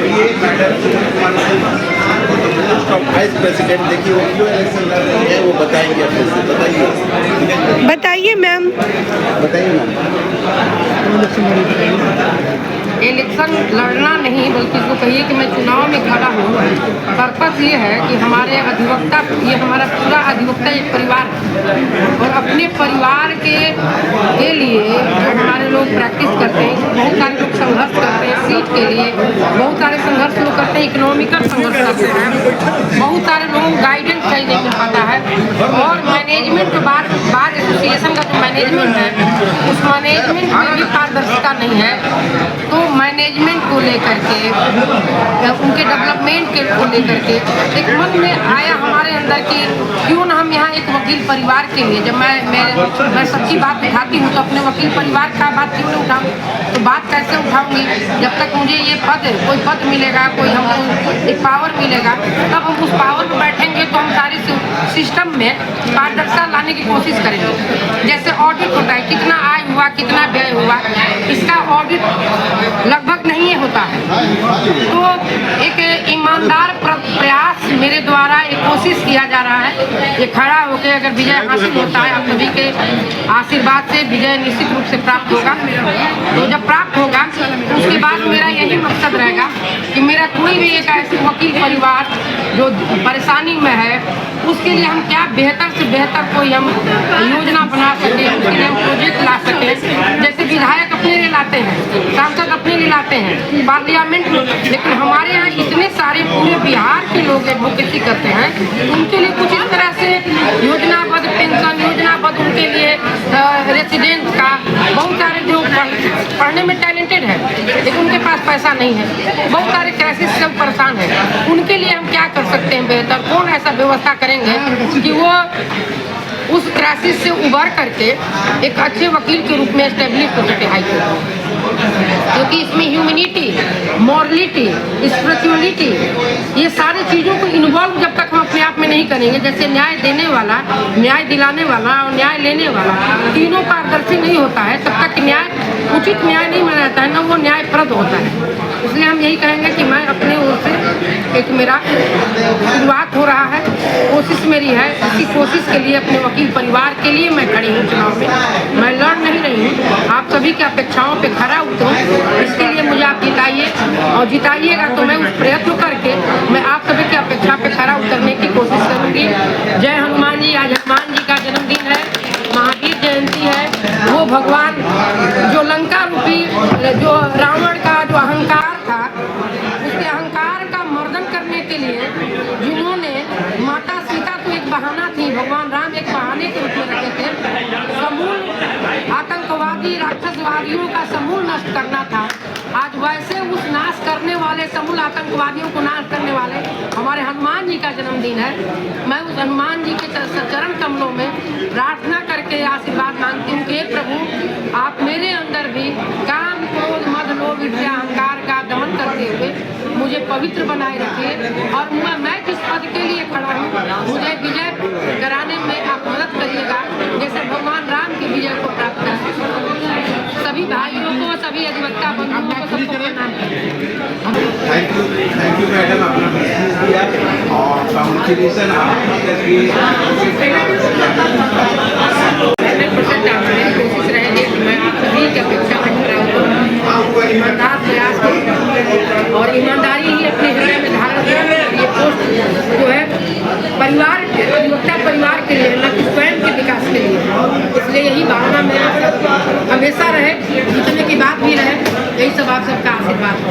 ये madam vice president देखिए वो क्यों इलेक्शन लड़ रही है वो बताएंगे अपने से। बताइए मैम। बताइए मैम। इलेक्शन लड़ना नहीं बल्कि इसको कहिए कि मैं चुनाव में खड़ा हूँ। पर्पस ये है कि हमारे अधिवक्ता, ये हमारा पूरा अधिवक्ता एक परिवार है और अपने परिवार के लिए जो हमारे लोग प्रैक्टिस करते हैं, बहुत सारे लोग संघर्ष करते हैं सीट के लिए, बहुत सारे संघर्ष लोग करते हैं, इकोनॉमिकल संघर्ष करते हैं, बहुत सारे लोग गाइडेंस सही नहीं मिल पाता है और मैनेजमेंट जो बार एसोसिएशन का जो मैनेजमेंट है उस मैनेजमेंट में भी पारदर्शिता नहीं है। तो मैनेजमेंट को लेकर के, उनके डेवलपमेंट को लेकर के एक मन में आया हमारे अंदर कि क्यों ना हम यहाँ एक वकील परिवार के लिए, जब मैं सच्ची बात उठाती हूँ तो अपने वकील परिवार का बात क्यों नहीं उठाऊँ। तो बात कैसे उठाऊंगी जब तक मुझे ये कोई पद मिलेगा, कोई हमको एक पावर मिलेगा, तब हम उस पावर में बैठेंगे तो हम सारे सिस्टम में पारदर्शिता लाने की कोशिश करेंगे। जैसे ऑडिट होता है, कितना आय हुआ कितना व्यय हुआ, इसका ऑडिट लगभग नहीं होता है। तो एक ईमानदार प्रयास मेरे द्वारा एक कोशिश किया जा रहा है। ये खड़ा होकर अगर विजय हासिल होता है, आप सभी के आशीर्वाद से विजय निश्चित रूप से प्राप्त होगा। तो जब प्राप्त होगा तो उसके बाद मेरा यही मकसद रहेगा कि मेरा कोई भी एक ऐसे वकील परिवार जो परेशानी में है उसके लिए हम क्या बेहतर से बेहतर कोई हम योजना बना सकें, उसके लिए हम प्रोजेक्ट ला सकें। जैसे विधायक अपने लिए लाते हैं, सांसद अपने लिए लाते हैं, पार्लियामेंट में, लेकिन हमारे यहाँ इतने सारे पूरे बिहार के लोग एडवोकेसी करते हैं, उनके लिए कुछ इस तरह से योजनाबद्ध पेंशन योजनाबद्ध उनके लिए रेसिडेंट का, बहुत सारे जो पढ़ने में टैलेंटेड है लेकिन उनके पास पैसा नहीं है, बहुत सारे क्राइसिस से परेशान है, उनके लिए हम क्या कर सकते हैं बेहतर, कौन ऐसा व्यवस्था करेंगे कि वो उस क्राइसिस से उबर करके एक अच्छे वकील के रूप में एस्टेब्लिश हो सके हाई कोर्ट। क्योंकि इसमें ह्यूमैनिटी, मॉरलिटी, स्पिरिचुअलिटी, ये सारी चीज़ों को इन्वॉल्व जब तक हम अपने आप में नहीं करेंगे, जैसे न्याय देने वाला, न्याय दिलाने वाला और न्याय लेने वाला तीनों पारदर्शी नहीं होता है, तब तक न्याय उचित न्याय नहीं माना जाता है, न वो न्यायप्रद होता है। इसलिए हम यही कहेंगे कि मैं अपने ओर से एक मेरा शुरुआत हो रहा है, कोशिश मेरी है, इसी कोशिश के लिए अपने वकील परिवार के लिए मैं खड़ी हूँ चुनाव में। मैं लड़ नहीं रही हूँ, आप सभी की अपेक्षाओं पे खरा उतरूँ, इसके लिए मुझे आप जिताइए और जिताइएगा तो मैं उस प्रयत्न करके मैं आप सभी की अपेक्षा पे खरा उतरने की कोशिश करूँगी। जय हनुमान जी। आज हनुमान जी का जन्मदिन है, महावीर जयंती है। वो भगवान जो लंका रूपी जो रावण का जो अहंकार था, उसके अहंकार का मर्दन करने के लिए जिन्होंने माता सीता तो एक बहाना थी, भगवान राम एक बहाने के रूप में रखे थे, समूल आतंकवादी राक्षसवादियों का समूल नष्ट करना था। आज वैसे उस नाश करने वाले समूल आतंकवादियों को नाश करने वाले हमारे हनुमान जी का जन्मदिन है। मैं उस हनुमान जी के चरण कमलों में प्रार्थना करके आशीर्वाद मांगती हूँ कि प्रभु आप मेरे अंदर भी काम, क्रोध, मद, लोभ, ईर्ष्या, अहंकार का दमन करते हुए मुझे पवित्र बनाए रखिए और मैं जिस पद के लिए खड़ा हूँ मुझे विजय कराने में आप मदद करिएगा, जैसे भगवान राम की विजय को प्राप्त कर। सभी भाइयों को, सभी अधिवक्ता बंधुओं को सबको प्रणाम करते थैंक यू मैडम, अपना मैसेज दिया और कांग्रेचुलेशन आपकी तस्वीर। कोशिश रहेगी कि मैं आप सभी की अपेक्षा में खड़ा हूँ, ईमानदार प्रयास करूँ और ईमानदारी ही अपने हृदय में धारण करूँ। ये पोस्ट जो है परिवार अधिवक्ता परिवार के लिए, न कि स्वयं के विकास के लिए, इसलिए यही भावना मेरे हमेशा रहे, जितने की बात भी रहे, यही सब आप सबका आशीर्वाद हो।